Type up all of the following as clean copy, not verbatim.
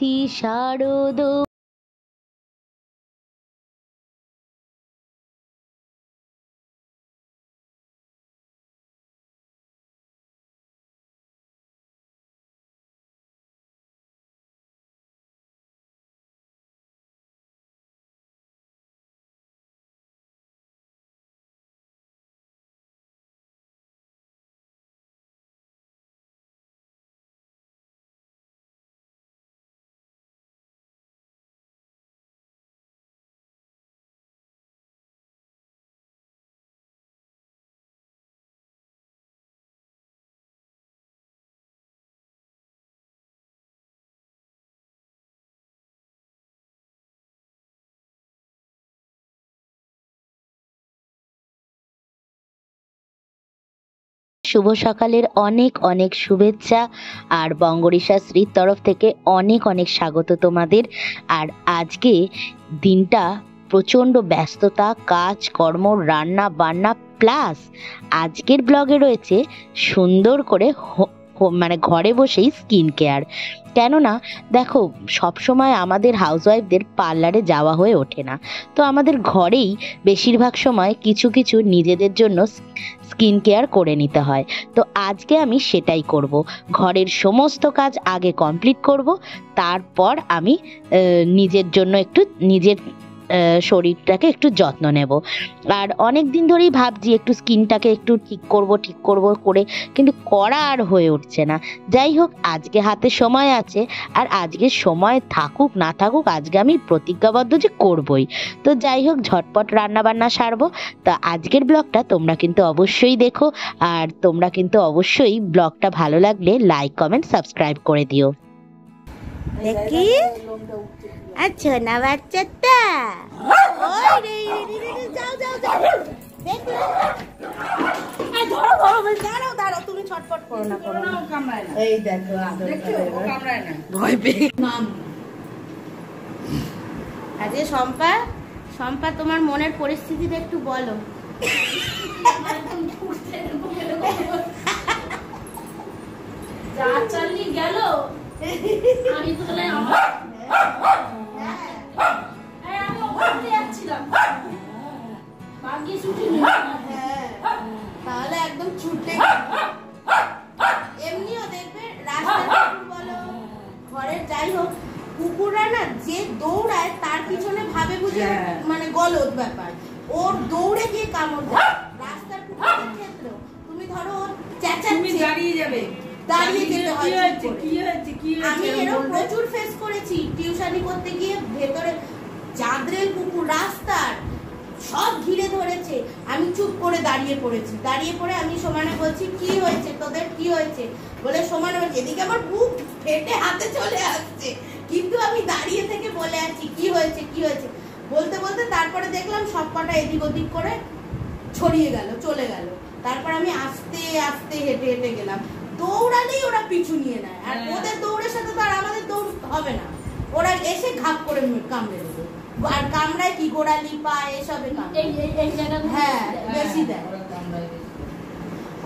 এসেছি শারদ। শুভ সকালের অনেক অনেক শুভেচ্ছা আর বঙ্গরিশাশ্রীর তরফ থেকে অনেক অনেক স্বাগত তোমাদের। আর আজকে দিনটা প্রচণ্ড ব্যস্ততা, কাজ কর্ম, রান্না বান্না, প্লাস আজকের ব্লগে রয়েছে সুন্দর করে মানে ঘরে বসেই স্কিন কেয়ার। কেননা দেখো, সবসময় আমাদের হাউসওয়াইফদের পার্লারে যাওয়া হয়ে ওঠে না, তো আমাদের ঘরেই বেশিরভাগ সময় কিছু কিছু নিজেদের জন্য স্কিন কেয়ার করে নিতে হয়। তো আজকে আমি সেটাই করব। ঘরের সমস্ত কাজ আগে কমপ্লিট করব, তারপর আমি নিজের জন্য একটু নিজের শরীরটাকে একটু যত্ন নেব। আর অনেক দিন ধরেই ভাবছি একটু স্কিনটাকে একটু ঠিক করব করে, কিন্তু করা আর হয়ে উঠছে না। যাই হোক, আজকে হাতে সময় আছে, আর আজকে সময় থাকুক না থাকুক আজকে আমি প্রতিজ্ঞাবদ্ধ যে করবই। তো যাই হোক, ঝটপট রান্না বান্না সারবো। তা আজকের ব্লগটা তোমরা কিন্তু অবশ্যই দেখো, আর তোমরা কিন্তু অবশ্যই ব্লগটা ভালো লাগলে লাইক কমেন্ট সাবস্ক্রাইব করে দিও। দেখি আচ্ছা না বাচ্চাটা, ওই রে যাও যাও যাও, দেখো এই ধরো ধরো, দাঁড়াও তুমি ছটফট করো না, এই দেখো কামড়ায় না, ভয় পেয়ে নাম। আজকে শম্পা তোমার মনের পরিস্থিতিটা একটু বলো। যা চালনি গেল আমি তো তাহলে একদম ছুটে এমনিও দেখবে রাস্তায় বলো ঘরের যাই হোক, কুকুররা না যে দৌড়ায় তার পিছনে ভাবে বুঝে মানে গলদ ব্যাপার, ওর দৌড়ে গিয়ে কামড় দেয়। রাস্তার কুকুরের ক্ষেত্রেও তুমি ধরো চেঁচাচ্ছি, দাঁড়িয়ে যাবে, দাঁড়িয়ে যেতে হয়। আমি এরকম প্রচুর ফেস করেছি টিউশনি করতে গিয়ে, ভেতরে চাঁদরেল কুকুর রাস্তার সব ঘিরে ধরেছে, আমি চুপ করে দাঁড়িয়ে পড়েছি। দাঁড়িয়ে পড়ে আমি সমানে বলছি কি হয়েছে তোদের, কি হয়েছে বলে সমানে বলছে, এদিকে আমার বুক ফেটে হাতে চলে আসছে, কিন্তু আমি দাঁড়িয়ে থেকে বলে আছি কি হয়েছে কি হয়েছে বলতে বলতে, তারপরে দেখলাম সব কটা এদিক ওদিক করে ছড়িয়ে গেল, চলে গেল। তারপর আমি আস্তে আস্তে হেঁটে হেঁটে গেলাম, দৌড়ালেই ওরা পিছু নিয়ে নেয়, আর ওদের দৌড়ের সাথে তো আর আমাদের দৌড় হবে না, ওরা এসে ঘাপ করে কামড়ে দেবে। আর কামড়ায় কি গোড়ালি পা এসবে হ্যাঁ বেশি দেয়।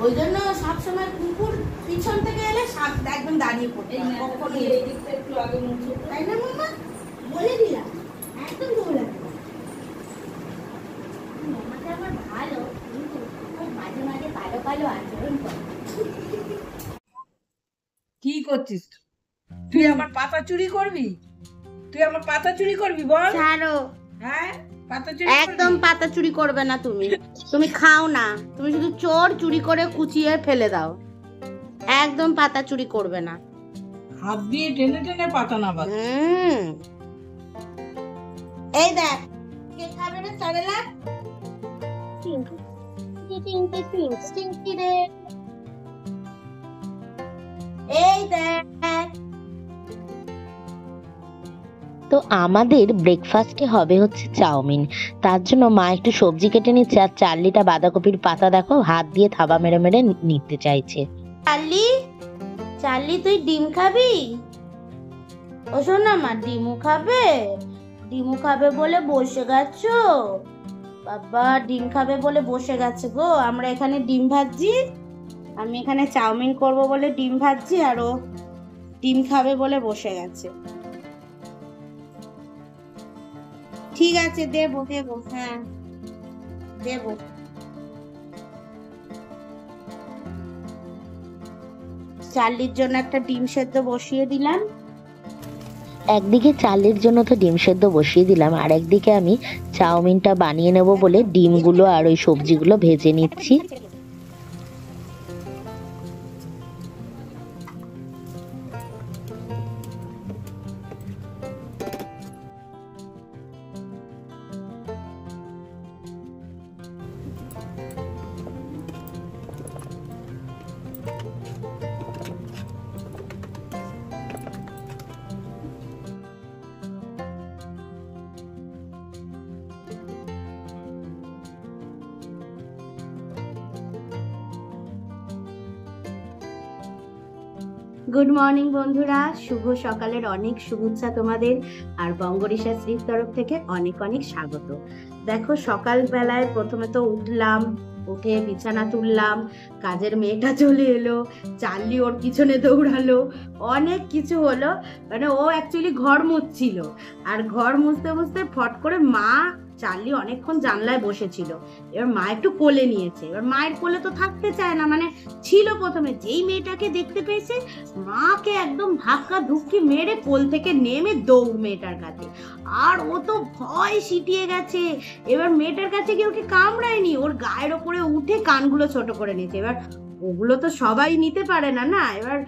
ওই জন্য সবসময় কুকুর পিছন থেকে এলে একদম দাঁড়িয়ে পড়তে, তাই না মামা? বলে দিলাম একদম দৌড়াবে। মামাটা আমার ভালো, কিন্তু মাঝে মাঝে ভালো ভালো আচরণ করে। কি করছিস তুই? আমার পাতা চুরি করবি? তুই আমার পাতা চুরি করবি বল? ছাড়ো। হ্যাঁ, পাতা চুরি একদম পাতা চুরি করবে না তুমি, তুমি খাও না, তুমি শুধু চোর চুরি করে কুচিয়ে ফেলে দাও, একদম পাতা চুরি করবে না। হাত দিয়ে টেনে টেনে পাতা না বাদ। এই দেখ কে খাবে না সারেলা, টিঙ্কি টিঙ্কি টিঙ্কি টিঙ্কি রে, এই দেখ। তো আমাদের ব্রেকফাস্টে হবে হচ্ছে চাউমিন, তার জন্য মা একটু সবজি কেটে নিচ্ছে, আর চার্লিটা বাঁধাকপির পাতা দেখো হাত দিয়ে থাবা মেরে মেরে নিতে চাইছে। চার্লি তুই ডিম খাবি? ও শোনা মা, ডিমও খাবে? ডিমও খাবে বলে বসে গেছো বাবা, ডিম খাবে বলে বসে গেছে গো। আমরা এখানে ডিম ভাজছি, আমি এখানে চাউমিন করব বলে ডিম ভাজছি, আর ও ডিম খাবে বলে বসে গেছে। ঠিক আছে, দেবো দেবো, হ্যাঁ দেবো। চার্লির জন্য একটা ডিম সেদ্ধ বসিয়ে দিলাম। একদিকে চালের জন্য তো ডিম সেদ্ধ বসিয়ে দিলাম, আর একদিকে আমি চাউমিনটা বানিয়ে নেব বলে ডিমগুলো আর ওই সবজিগুলো ভেজে নিচ্ছি। গুড মর্নিং বন্ধুরা, শুভ সকালের অনেক শুভেচ্ছা তোমাদের, আর বঙ্গরিশা শ্রীর তরফ থেকে অনেক অনেক স্বাগত। দেখো, সকালবেলায় প্রথমে তো উঠলাম, উঠে বিছানা তুললাম, কাজের মেয়েটা চলে এলো, চার্লি ওর পিছনে দৌড়ালো, অনেক কিছু হলো। মানে ও অ্যাকচুয়ালি ঘর মুছছিল, আর ঘর মুছতে মুছতে ফট করে মা, চার্লি অনেকক্ষণ জানলায় বসেছিল, এবার মা একটু কোলে নিয়েছে। এবার মায়ের কোলে তো থাকতে চায় না, মানে ছিল প্রথমে, যেই মেয়েটাকে দেখতে পেয়েছে মাকে একদম ধাক্কা ধুক্কি মেরে কোল থেকে নেমে দৌড় মেয়েটার কাছে, আর ও তো ভয় সিটিয়ে গেছে। এবার মেয়েটার কাছে গিয়ে ওকে কামড়ায়নি, ওর গায়ের ওপরে উঠে কানগুলো ছোট করে নিয়েছে। এবার ওগুলো তো সবাই নিতে পারে না না, এবার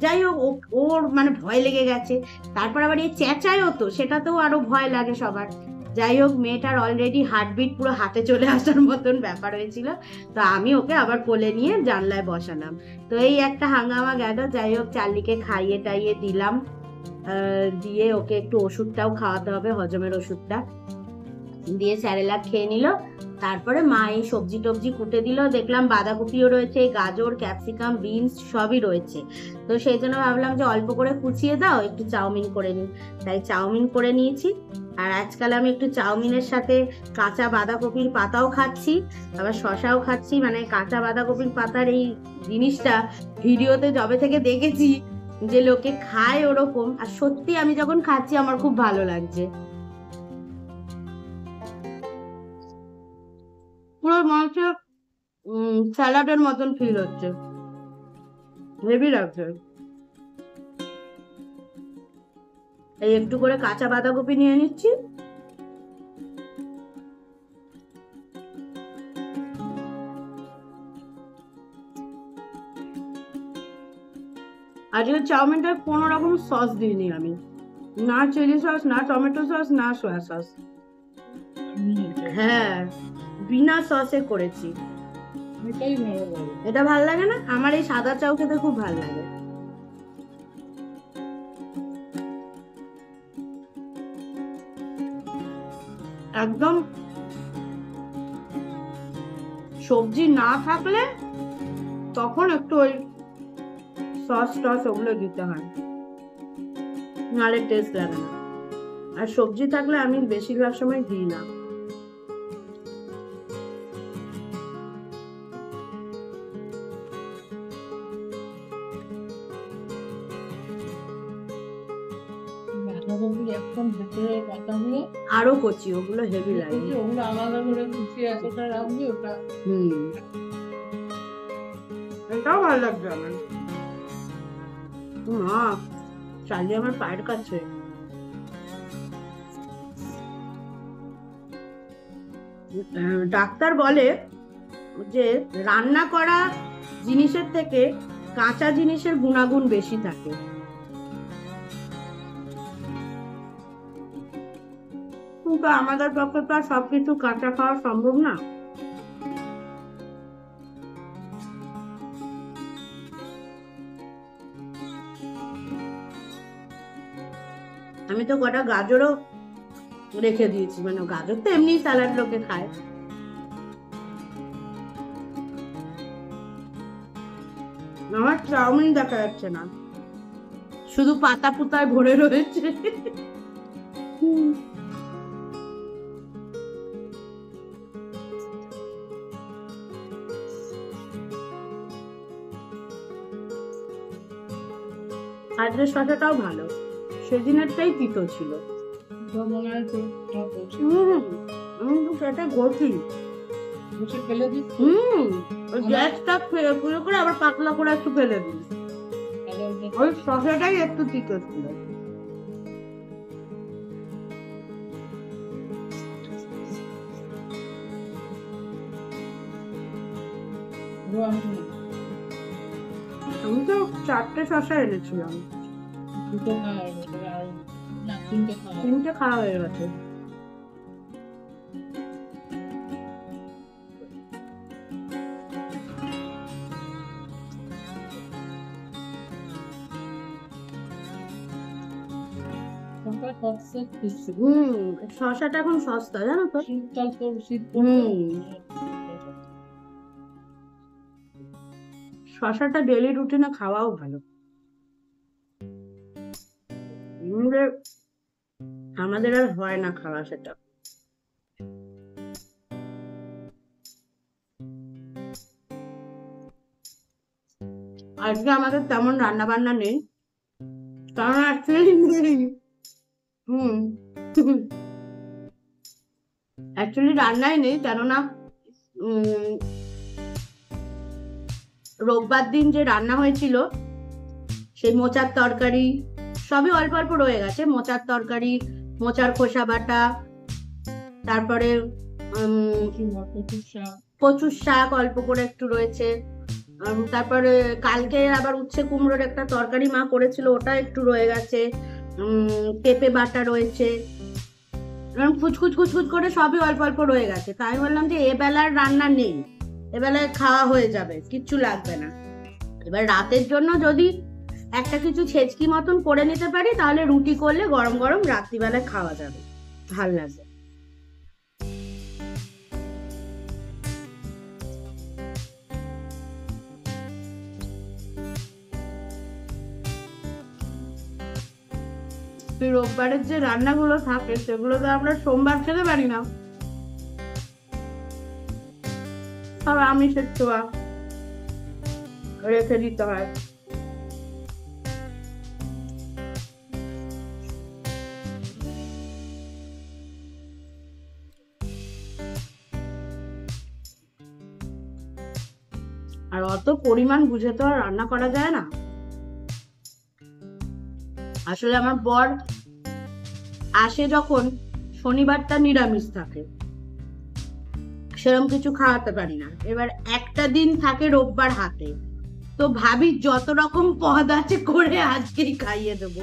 যাই হোক ওর মানে ভয় লেগে গেছে। তারপর আবার এই চেঁচায়ও তো, সেটাতেও আরো ভয় লাগে সবার। যাই হোক, মেয়েটার অলরেডি হার্টবিট পুরো হাতে চলে আসার মতন ব্যাপার হয়েছিল, তো আমি ওকে আবার কোলে নিয়ে জানলায় বসালাম। তো এই একটা হাঙ্গামা গেল। যাই হোক, চার্লিকে খাইয়ে টাইয়ে দিলাম, দিয়ে ওকে একটু ওষুধটাও খাওয়াতে হবে, হজমের ওষুধটা দিয়ে স্যারেলাক খেয়ে নিল। তারপরে মা এই সবজি টবজি কুটে দিল, দেখলাম বাঁধাকপিও রয়েছে, গাজর, ক্যাপসিকাম, বিনস সবই রয়েছে। তো সেই জন্য ভাবলাম যে অল্প করে কুচিয়ে দাও, একটু চাউমিন করে নিই, তাই চাউমিন করে নিয়েছি। আর আজকাল আমি একটু চাউমিনের সাথে কাঁচা বাঁধাকপির পাতাও খাচ্ছি, আবার শশাও খাচ্ছি। মানে কাঁচা বাঁধাকপির পাতার এই জিনিসটা ভিডিওতে যবে থেকে দেখেছি যে লোকে খায় ওরকম, আর সত্যি আমি যখন খাচ্ছি আমার খুব ভালো লাগছে। পুরো মাংসের স্যালাডের মতন ফিল হচ্ছে, হেভি লাগছে। এই একটু করে কাঁচা বাঁধাকপি নিয়ে নিচ্ছি, আজকে চাউমিনটা কোনো রকম সস দিইনি আমি, না চিলি সস, না টমেটো সস, না সয়া সস, হ্যাঁ বিনা সসে করেছি। এটা ভাল লাগে না? আমার এই সাদা চাউ খেতে খুব ভাল লাগে। একদম সবজি না থাকলে তখন একটু ওই সস টস ওগুলো দিতে হয়, নাহলে টেস্ট লাগে না। আর সবজি থাকলে আমি বেশিরভাগ সময় দিই না। আরো কচি, ওগুলো হেভি লাগে, ওগুলো আলাদা করে কুচিয়ে এতটা রাখবি ওটা। এটাও ভালো লাগবে আমার। মা, চার্লি আমার পায়ের কাছে। ডাক্তার বলে যে রান্না করা জিনিসের থেকে কাঁচা জিনিসের গুণাগুণ বেশি থাকে। কিন্তু আমাদের পক্ষে তো আর সবকিছু কাঁচা খাওয়া সম্ভব না। আমি তো কটা গাজরও রেখে দিয়েছি, মানে গাজর তো এমনি স্যালাড লোকে খায়। আমার চাউমিন দেখা যাচ্ছে না, শুধু পাতা পুতায় ভরে রয়েছে। আজকের শসাটাও ভালো, সেদিনেরটাই তিতো ছিল। সেটা গতি ফেলে দিচ্ছি। ওই গ্যাসটা পুরো করে আবার পাতলা করে একটু ফেলে দিই। ওই শসাটাই একটু তিতো ছিল। আমি তো 4টে শসা এনেছিলাম, 3টে খাওয়া হয়ে গেছে। শসাটা এখন সস্তা জানো তো। শসাটা ডেলি রুটিনে খাওয়াও ভালো। আমাদের আর হয় না খাওয়া সেটা। আজকে আমাদের তেমন রান্না বান্না নেই, কারণ অ্যাকচুয়ালি রান্নাই নেই, কেননা রোববার দিন যে রান্না হয়েছিল সেই মোচার তরকারি সবই অল্প অল্প রয়ে গেছে। মোচার তরকারি, মোচার খোসা বাটা, তারপরে কচুর শাক অল্প করে একটু রয়েছে, তারপরে কালকে আবার উচ্ছে কুমড়োর একটা তরকারি মা করেছিল, ওটা একটু রয়ে গেছে, পেঁপে বাটা রয়েছে, খুচখুচ খুচখুচ করে সবই অল্প অল্প রয়ে গেছে। তাই বললাম যে এবেলার রান্না নেই, এবেলায় খাওয়া হয়ে যাবে, কিচ্ছু লাগবে না। এবার রাতের জন্য যদি একটা কিছু ছেচকি মতন করে নিতে পারি, তাহলে রুটি করলে গরম গরম রাত্রিবেলায় খাওয়া যাবে, ভাল লাগবে। রোববারের যে রান্নাগুলো থাকে সেগুলো তো আমরা সোমবার খেতে পারি না, সব আমিষের ছোঁয়া রেখে দিতে হয়। আর অত পরিমাণ বুঝে তো আর রান্না করা যায় না। আসলে আমার বর আসে যখন, শনিবারটা নিরামিষ থাকে, সেরকম কিছু খাওয়াতে পারি না। এবার একটা দিন থাকে রোববার হাতে, তো ভাবি যত রকম পদ আছে করে আজকেই খাইয়ে দেবো।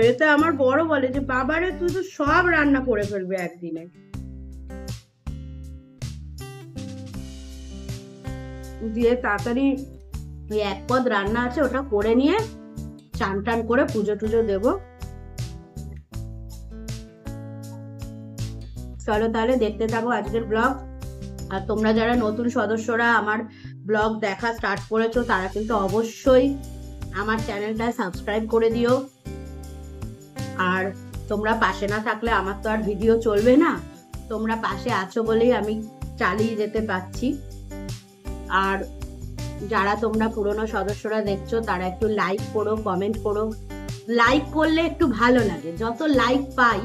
এতে আমার বড় বলে যে বাবারে তুই তো সব রান্না করে ফেলবে একদিনে। দিয়ে তাড়াতাড়ি এক পদ রান্না আছে ওটা করে নিয়ে চান টান করে পুজো টুজো দেবো। চলো তাহলে দেখতে থাকো আজকের ব্লগ। আর তোমরা যারা নতুন সদস্যরা আমার ব্লগ দেখা স্টার্ট করেছো, তারা কিন্তু অবশ্যই আমার চ্যানেলটা সাবস্ক্রাইব করে দিও। আর তোমরা পাশে না থাকলে আমার তো আর ভিডিও চলবে না, তোমরা পাশে আছো বলেই আমি চালিয়ে যেতে পারছি। আর যারা তোমরা পুরনো সদস্যরা দেখছো, তারা একটু লাইক করো, কমেন্ট করো। লাইক করলে একটু ভালো লাগে, যত লাইক পাই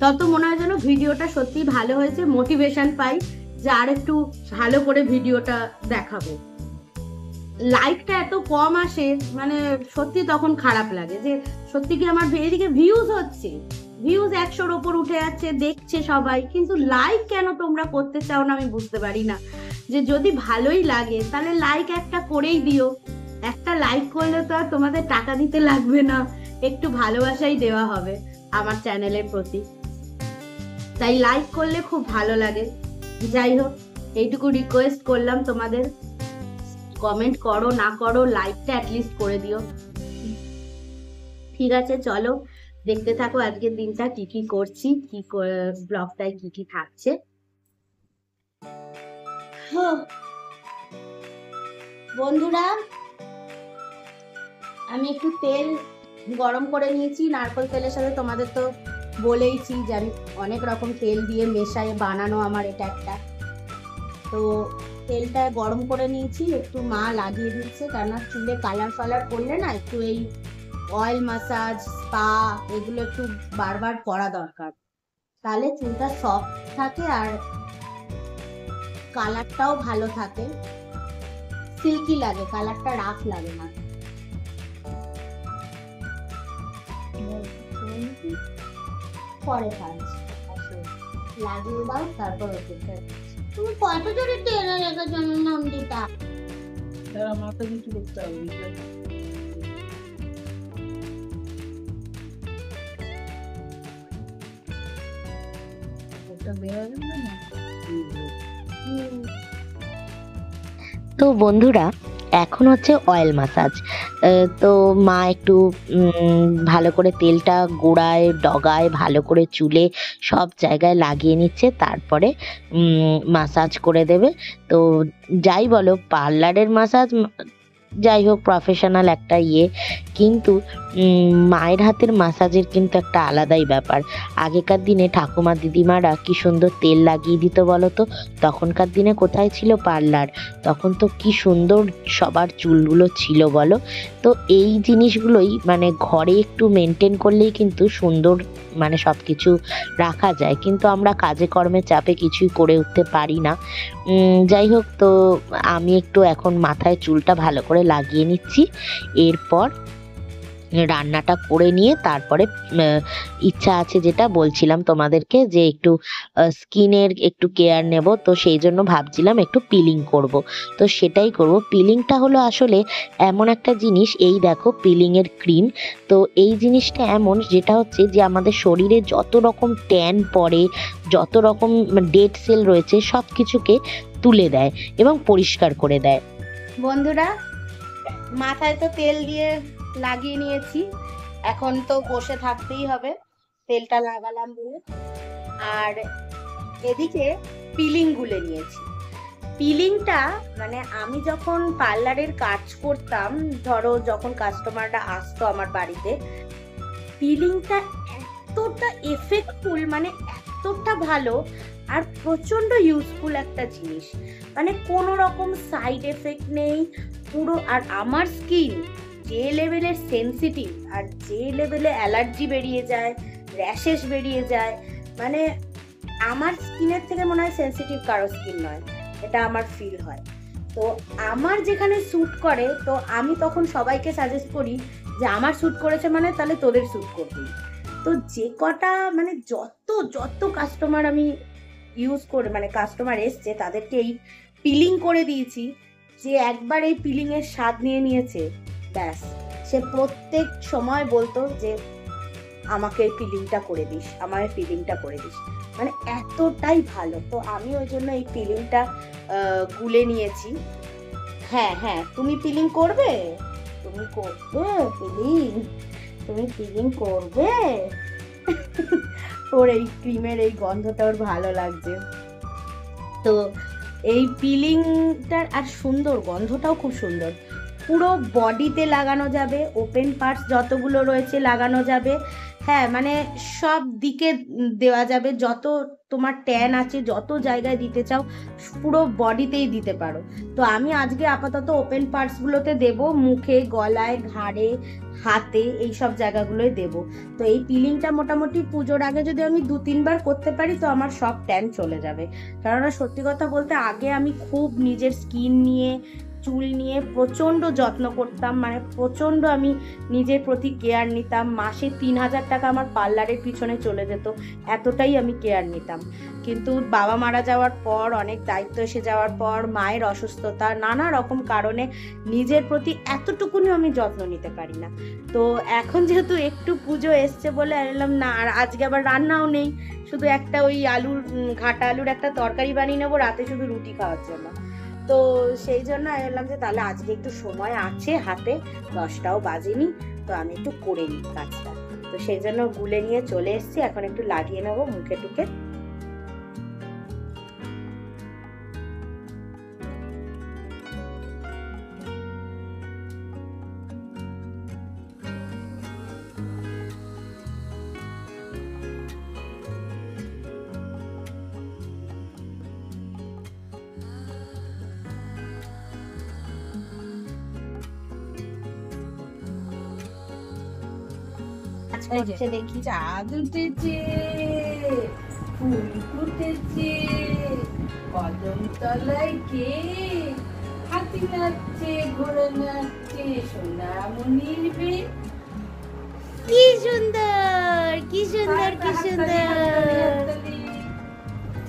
তত মনে হয় যেন ভিডিওটা সত্যি ভালো হয়েছে, মোটিভেশন পাই যে আর একটু ভালো করে ভিডিওটা দেখাবো। লাইকটা এত কম আসে, মানে সত্যি তখন খারাপ লাগে যে সত্যি কি আমার এদিকে ভিউজ হচ্ছে, ভিউজ 100-র ওপর উঠে যাচ্ছে, দেখছে সবাই, কিন্তু লাইক কেন তোমরা করতে চাও না আমি বুঝতে পারি না। যে যদি ভালোই লাগে তাহলে লাইক একটা করেই দিও। একটা লাইক করলে তো আর তোমাদের টাকা দিতে লাগবে না, একটু ভালোবাসাই দেওয়া হবে আমার চ্যানেলের প্রতি, তাই লাইক করলে খুব ভালো লাগে। যাই হোক, এইটুকু রিকোয়েস্ট করলাম তোমাদের। কমেন্ট করো না করো, লাইকটা অ্যাটলিস্ট করে দিও। ঠিক আছে, চলো দেখতে থাকো আজকের দিনটা কি কি করছি, কি ব্লগটায় কি কি থাকছে। বন্ধুরা, আমি একটু তেল গরম করে নিয়েছি, নারকেল তেলের সাথে। তোমাদের তো বলেইছি যে আমি অনেক রকম তেল দিয়ে মেশাই বানানো আমার এটা একটা। তো তেলটা গরম করে নিয়েছি, একটু মা লাগিয়ে দিচ্ছে, কেননা চুলে কালার ফালার করলে না একটু এই অয়েল মাসাজ, স্পা এগুলো একটু বারবার করা দরকার, তাহলে চুলটা সফট থাকে আর কালারটাও ভালো থাকে, সিল্কি লাগে, কালারটা রাফ লাগে না। পরে কাজ লাগিয়ে দাও, তারপর ওষুধটা। তুমি কত জোরে তেলে রেখেছো নন্দিতা? তারা মাথা কিছু করতে হবে, বুঝলে? ওটা বেরোবে না। তো বন্ধুরা, এখন হচ্ছে অয়েল মাসাজ। তো মা একটু ভালো করে তেলটা গোড়ায় ডগায় ভালো করে চুলে সব জায়গায় লাগিয়ে নিচ্ছে, তারপরে মাসাজ করে দেবে। তো যাই বলো, পার্লারের মাসাজ যাই হোক প্রফেশনাল একটা কিন্তু মায়ের হাতের মাসাজের কিন্তু একটা আলাদাই ব্যাপার। আগেকার দিনে ঠাকুমা দিদিমারা কি সুন্দর তেল লাগিয়ে দিত বলো তো। তখনকার দিনে কোথায় ছিল পার্লার, তখন তো কি সুন্দর সবার চুলগুলো ছিল বলো। তো এই জিনিসগুলোই মানে ঘরে একটু মেনটেন করলেই কিন্তু সুন্দর মানে সব কিছু রাখা যায়, কিন্তু আমরা কাজে কর্মে চাপে কিছুই করে উঠতে পারি না। যাই হোক, তো আমি একটু এখন মাথায় চুলটা ভালো করে লাগিয়ে নিচ্ছি। এরপর রান্নাটা করে নিয়ে তারপরে ইচ্ছা আছে, যেটা বলছিলাম তোমাদেরকে, যে একটু স্কিনের একটু কেয়ার নেব। তো সেই জন্য ভাবছিলাম একটু পিলিং করব। তো সেটাই করব। পিলিংটা হলো আসলে এমন একটা জিনিস, এই দেখো পিলিংয়ের ক্রিম। তো এই জিনিসটা এমন, যেটা হচ্ছে যে আমাদের শরীরে যত রকম ট্যান পড়ে, যত রকম ডেড সেল রয়েছে সব কিছুকে তুলে দেয় এবং পরিষ্কার করে দেয়। বন্ধুরা, মাথায় তো তেল দিয়ে লাগিয়ে নিয়েছি, এখন তো বসে থাকতেই হবে তেলটা লাগালাম বলে। আর এদিকে পিলিং গুলে নিয়েছি। পিলিংটা মানে আমি যখন পার্লারের কাজ করতাম, ধরো যখন কাস্টমাররা আসতো আমার বাড়িতে, পিলিংটা এতটা এফেক্টফুল, মানে এতটা ভালো আর প্রচন্ড ইউজফুল একটা জিনিস, মানে কোনো রকম সাইড এফেক্ট নেই পুরো। আর আমার স্কিন যে লেভেলের সেনসিটিভ আর যে লেভেলে অ্যালার্জি বেরিয়ে যায়, র্যাশেস বেরিয়ে যায়, মানে আমার স্কিনের থেকে মনে হয় সেনসিটিভ কারো স্কিন নয়, এটা আমার ফিল হয়। তো আমার যেখানে স্যুট করে, তো আমি তখন সবাইকে সাজেস্ট করি যে আমার স্যুট করেছে মানে তাহলে তোদের স্যুট করবেই। তো যে কটা মানে যত যত কাস্টমার আমি ইউজ করে, মানে কাস্টমার এসছে তাদেরকে এই পিলিং করে দিয়েছি, যে একবার এই পিলিং এর স্বাদ নিয়ে নিয়েছে, ব্যাস সে প্রত্যেক সময় বলতো যে আমাকে এই পিলিংটা করে দিস, আমার পিলিংটা করে দিস, মানে এতটাই ভালো। তো আমি ওই জন্য এই পিলিংটা গুলে নিয়েছি। হ্যাঁ হ্যাঁ, তুমি পিলিং করবে, তুমি করবে পিলিং, তুমি পিলিং করবে। ওর এই ক্রিমের এই গন্ধটা ওর ভালো লাগছে। তো এই পিলিংটার আর সুন্দর গন্ধটাও খুব সুন্দর, পুরো বডিতে লাগানো যাবে, ওপেন পার্টস যতগুলো রয়েছে লাগানো যাবে। হ্যাঁ, মানে সব দিকে দেওয়া যাবে, যত তোমার ট্যান আছে যত জায়গায় দিতে চাও পুরো বডিতেই দিতে পারো। তো আমি আজকে আপাতত ওপেন পার্টসগুলোতে দেব, মুখে, গলায়, ঘাড়ে, হাতে, এই সব জায়গাগুলোই দেব। তো এই পিলিংটা মোটামুটি পুজোর আগে যদি আমি 2-3 বার করতে পারি তো আমার সব ট্যান চলে যাবে। কেননা সত্যি কথা বলতে আগে আমি খুব নিজের স্কিন নিয়ে, চুল নিয়ে প্রচণ্ড যত্ন করতাম, মানে প্রচণ্ড আমি নিজের প্রতি কেয়ার নিতাম। মাসে 3,000 টাকা আমার পার্লারের পিছনে চলে যেত, এতটাই আমি কেয়ার নিতাম। কিন্তু বাবা মারা যাওয়ার পর, অনেক দায়িত্ব এসে যাওয়ার পর, মায়ের অসুস্থতা, নানা রকম কারণে নিজের প্রতি এতটুকুনি আমি যত্ন নিতে পারি না। তো এখন যেহেতু একটু পুজো এসছে বলে এলাম না, আর আজকে আবার রান্নাও নেই, শুধু একটা ওই আলুর ঘাটা আলুর একটা তরকারি বানিয়ে নেবো রাতে শুধু রুটি খাওয়ার জন্য। তো সেই জন্য এলাম যে তাহলে আজকে একটু সময় আছে হাতে, 10টাও বাজেনি, তো আমি একটু করে নিই কাজটা। তো সেই জন্য গুলে নিয়ে চলে এসেছি, এখন একটু লাগিয়ে নেবো মুখে টুকে। করছে দেখি। চাঁদ উঠেছে, ফুল ফুটেছে, কদম তলায় কে হাতি নাচছে, ঘোড়া নাচছে, সোনামণির বে। কি সুন্দর, কি সুন্দর, কি সুন্দর।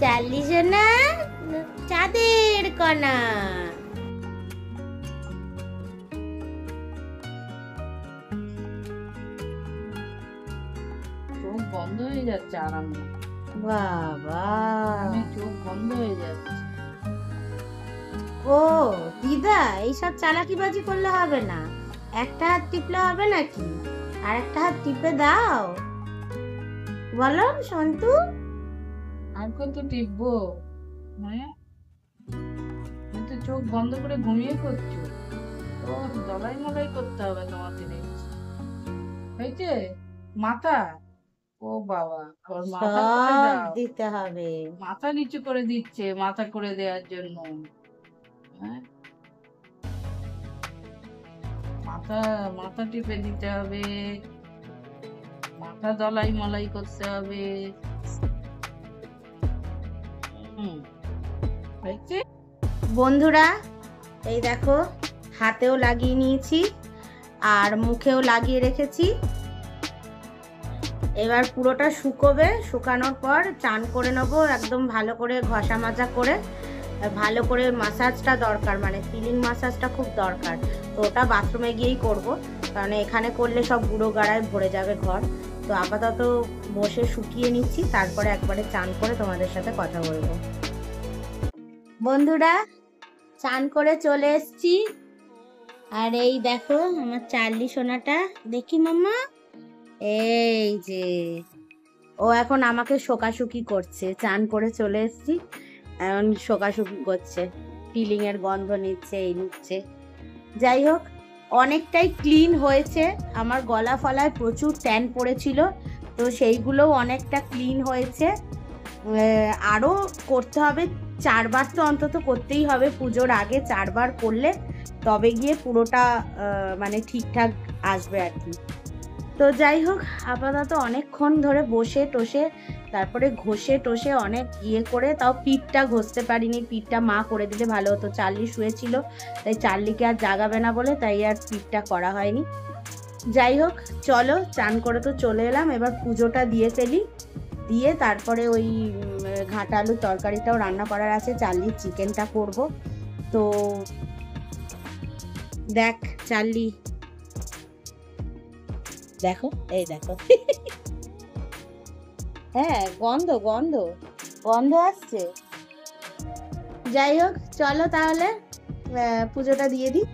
চার্লি সোনা চাঁদের কণা। চোখ বন্ধ হয়ে যাচ্ছে আরামে, বাবা, চোখ বন্ধ হয়ে যাচ্ছে। ও দিদা, এইসব চালাকিবাজি করলে হবে না। একটা হাত টিপলে হবে নাকি? আর একটা হাত টিপে দাও। বলো সন্তু। আর কত টিপবো? হ্যাঁ, তুমি তো চোখ বন্ধ করে ঘুমিয়ে করছো। তো দলাই মলাই করতে হবে তোমাকে দেখছি। হয়েছে? মাথা, ও বাবা, আবার মাথা করে সব দাও। দিতে হবে। মাথা নিচু করে দিচ্ছে মাথা করে দেওয়ার জন্য। হ্যাঁ, মাথা মাথা টিপে দিতে হবে, মাথা দলাই মলাই করতে হবে। হয়েছে? বন্ধুরা, এই দেখো হাতেও লাগিয়ে নিয়েছি আর মুখেও লাগিয়ে রেখেছি। এবার পুরোটা শুকোবে, শুকানোর পর চান করে নেবো একদম ভালো করে ঘষা মাজা করে। ভালো করে মাসাজটা দরকার, মানে ফিলিং মাসাজটা খুব দরকার। তো ওটা বাথরুমে গিয়েই করব, কারণ এখানে করলে সব গুঁড়ো গাড়ায় ভরে যাবে ঘর। তো আপাতত বসে শুকিয়ে নিচ্ছি, তারপরে একবারে চান করে তোমাদের সাথে কথা বলবো। বন্ধুরা, চান করে চলে এসছি। আর এই দেখো আমার চার্লি সোনাটা, দেখি মাম্মা, এই যে ও এখন আমাকে শোকাশুকি করছে। চান করে চলে এসছি, এখন শোকাশুকি করছে, ফিলিং এর গন্ধ নিচ্ছে, এই নিচ্ছে। যাই হোক, অনেকটাই ক্লিন হয়েছে। আমার গলা ফলায় প্রচুর ট্যান পড়েছিল, তো সেইগুলোও অনেকটা ক্লিন হয়েছে। আরও করতে হবে, 4 বার তো অন্তত করতেই হবে পুজোর আগে। 4 বার করলে তবে গিয়ে পুরোটা মানে ঠিকঠাক আসবে আর কি। তো যাই হোক, আপাতত অনেকক্ষণ ধরে বসে টসে তারপরে ঘষে টসে অনেক করে, তাও পিঠটা ঘষতে পারিনি। পিঠটা মা করে দিলে ভালো হতো, চার্লি শুয়েছিল, তাই চার্লিকে আর জাগাবে না বলে তাই আর পিঠটা করা হয়নি। যাই হোক, চলো চান করে তো চলে এলাম, এবার পুজোটা দিয়ে ফেলি। দিয়ে তারপরে ওই ঘাটা আলুর তরকারিটাও রান্না করার আছে, চার্লির চিকেনটা করব। তো দেখ চার্লি, দেখো, এই দেখো হ্যাঁ, গন্ধ গন্ধ গন্ধ আসছে। যাই হোক, চলো তাহলে পুজোটা দিয়ে দিই।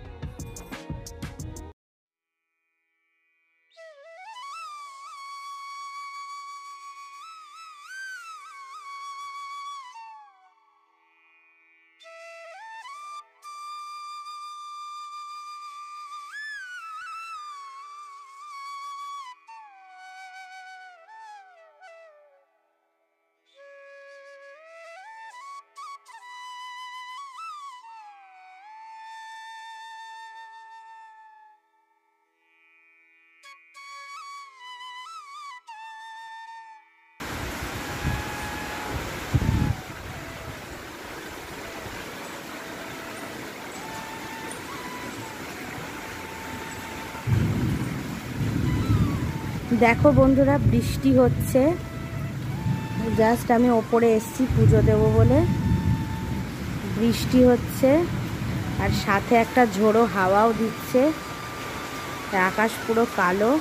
দেখো বন্ধুরা, বৃষ্টি হচ্ছে। জাস্ট আমি ওপরে এসছি পুজো দেবো বলে, বৃষ্টি হচ্ছে আর সাথে একটা ঝোড়ো হাওয়াও দিচ্ছে। আকাশ পুরো কালো।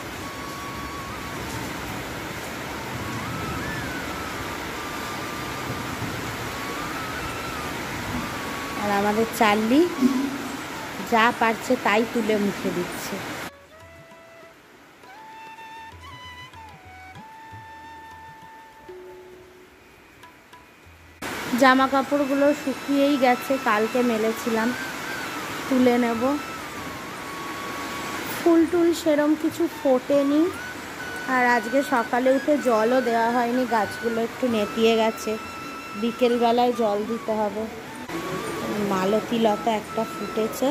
আর আমাদের চার্লি যা পারছে তাই তুলে মুখে দিচ্ছে। জামা কাপড়গুলো শুকিয়েই গেছে, কালকে মেলেছিলাম, তুলে নেব। ফুল টুল সেরম কিছু ফোটেনি, আর আজকে সকালে উঠে জলও দেওয়া হয়নি, গাছগুলো একটু নেতিয়ে গেছে, বিকেলবেলায় জল দিতে হবে। মালতী লতা একটা ফুটেছে।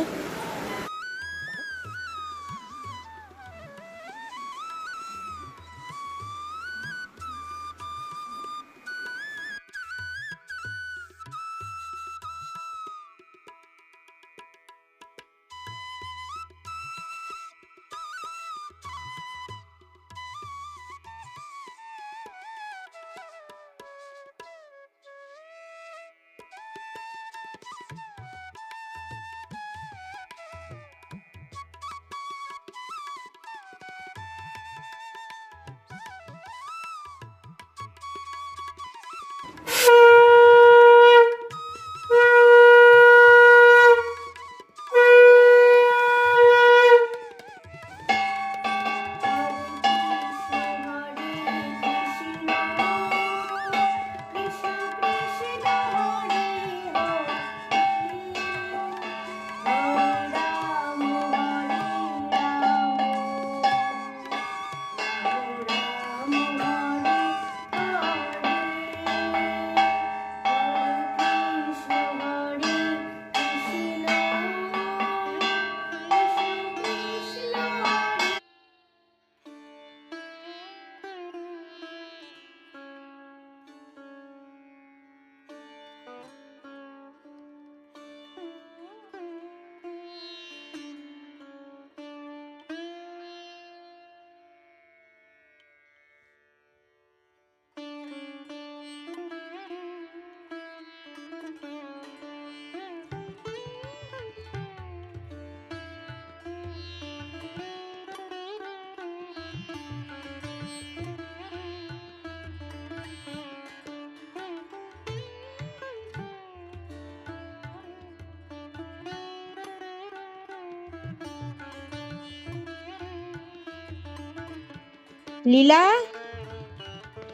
লীলা,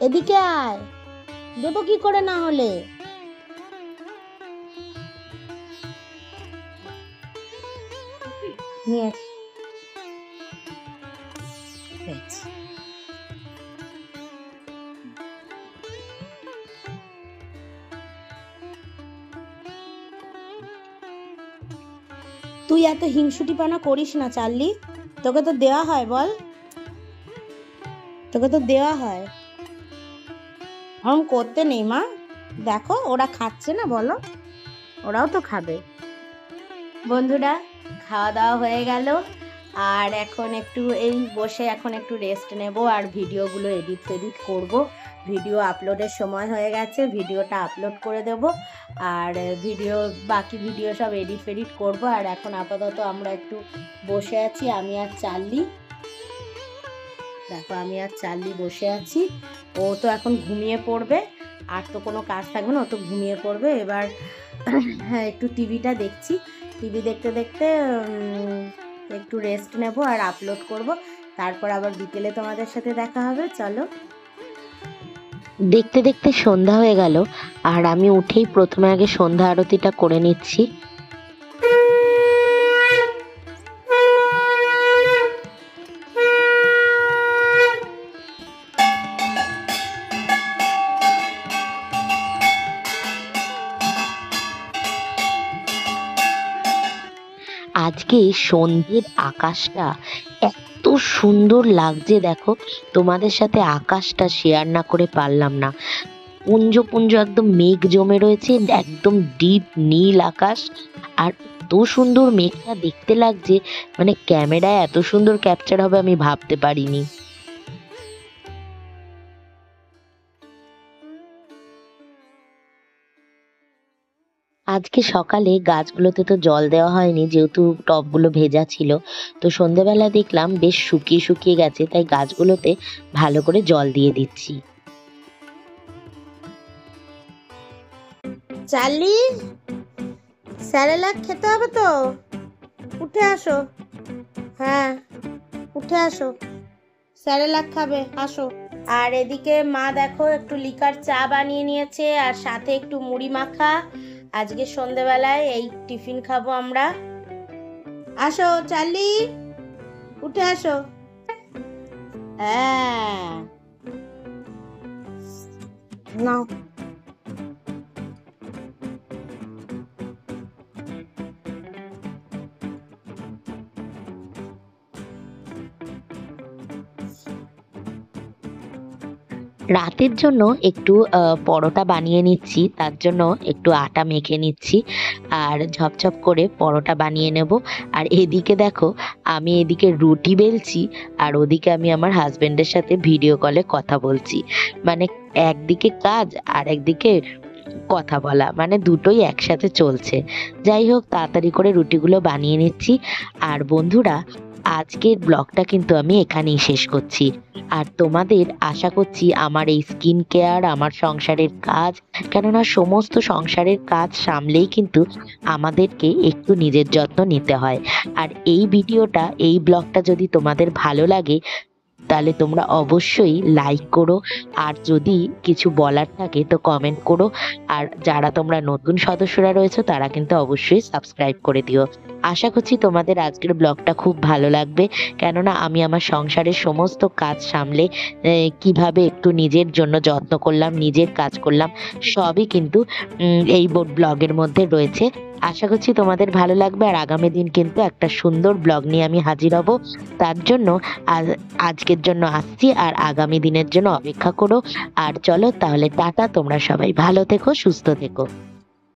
এদিকে আয়, দেবো কি করে না হলে? নিয়ে আস। হয়েছে। তুই এত হিংসুটিপনা করিস না চার্লি, তোকে তো দেওয়া হয়, বল, তোকে তো দেওয়া হয়। করতে নেই মা, দেখো ওরা খাচ্ছে না, বলো, ওরাও তো খাবে। বন্ধুরা, খাওয়া দাওয়া হয়ে গেল, আর এখন একটু বসে এখন একটু রেস্ট নেব, আর ভিডিওগুলো এডিট করব। ভিডিও আপলোডের সময় হয়ে গেছে, ভিডিওটা আপলোড করে দেব, আর বাকি ভিডিও সব এডিট করব। আর এখন আপাতত আমরা একটু বসে আছি, আমি আর চার্লি। দেখো, আমি আর চার্লি বসে আছি। ও তো এখন ঘুমিয়ে পড়বে, আর তো কোনো কাজ থাকবে না, ও তো ঘুমিয়ে পড়বে। এবার একটু টিভিটা দেখছি, টিভি দেখতে দেখতে একটু রেস্ট নেব আর আপলোড করব, তারপর আবার বিকেলে তোমাদের সাথে দেখা হবে। চলো। দেখতে দেখতে সন্ধ্যা হয়ে গেল, আর আমি উঠেই প্রথমে আগে সন্ধ্যা আরতিটা করে নিচ্ছি। আজকে সন্ধ্যের আকাশটা এত সুন্দর লাগছে, দেখো, তোমাদের সাথে আকাশটা শেয়ার না করে পারলাম না। পুঞ্জ পুঞ্জ একদম মেঘ জমে রয়েছে, একদম ডিপ নীল আকাশ, আর এত সুন্দর মেঘটা দেখতে লাগছে, মানে ক্যামেরায় এত সুন্দর ক্যাপচার হবে আমি ভাবতে পারিনি। আজকে সকালে গাছগুলোতে তো জল দেওয়া হয়নি, যেহেতু টবগুলো ভেজা ছিল। তো সন্ধেবেলা দেখলাম বেশ শুকিয়ে শুকিয়ে গেছে, তাই গাছগুলোতে ভালো করে জল দিয়ে দিচ্ছি। চার্লি, স্যারেলাক খেতে হবে তো, উঠে আসো। হ্যাঁ, উঠে আসো, স্যারেলাক খাবে, আসো। আর এদিকে মা দেখো একটু লিকার চা বানিয়ে নিয়েছে, আর সাথে একটু মুড়ি মাখা। আজকে সন্ধেবেলায় এই টিফিন খাবো আমরা। আসো চার্লি, উঠে আসো। হ্যাঁ, নাও। রাতের জন্য একটু পরোটা বানিয়ে নিচ্ছি, তার জন্য একটু আটা মেখে নিচ্ছি, আর ঝপঝপ করে পরোটা বানিয়ে নেব। আর এদিকে দেখো, আমি এদিকে রুটি বেলছি, আর ওদিকে আমি আমার হাজবেন্ডের সাথে ভিডিও কলে কথা বলছি। মানে একদিকে কাজ আর একদিকে কথা বলা, মানে দুটোই একসাথে চলছে। যাই হোক, তাড়াতাড়ি করে রুটিগুলো বানিয়ে নিচ্ছি। আর বন্ধুরা, আজকের ব্লগটা কিন্তু আমি এখানেই শেষ করছি। আর তোমাদের আশা করছি আমার এই স্কিন কেয়ার, আমার সংসারের কাজ, কেননা সমস্ত সংসারের কাজ সামলেই কিন্তু আমাদেরকে একটু নিজের যত্ন নিতে হয়। আর এই ভিডিওটা, এই ব্লগটা যদি তোমাদের ভালো লাগে, তাহলে তোমরা অবশ্যই লাইক করো, আর যদি কিছু বলার থাকে তো কমেন্ট করো। আর যারা তোমরা নতুন সদস্যরা রয়েছে তারা কিন্তু অবশ্যই সাবস্ক্রাইব করে দিও। আশা করছি তোমাদের আজকের ব্লগটা খুব ভালো লাগবে, কেননা আমি আমার সংসারের সমস্ত কাজ সামলে কিভাবে একটু নিজের জন্য যত্ন করলাম, নিজের কাজ করলাম, সবই কিন্তু এই ব্লগের মধ্যে রয়েছে। আশা করছি তোমাদের ভালো লাগবে, আর আগামী দিন কিন্তু একটা সুন্দর ব্লগ নিয়ে আমি হাজির হব। তার জন্য আজকের জন্য আসছি, আর আগামী দিনের জন্য অপেক্ষা করো। আর চলো তাহলে, টাটা, তোমরা সবাই ভালো থেকো, সুস্থ থেকো।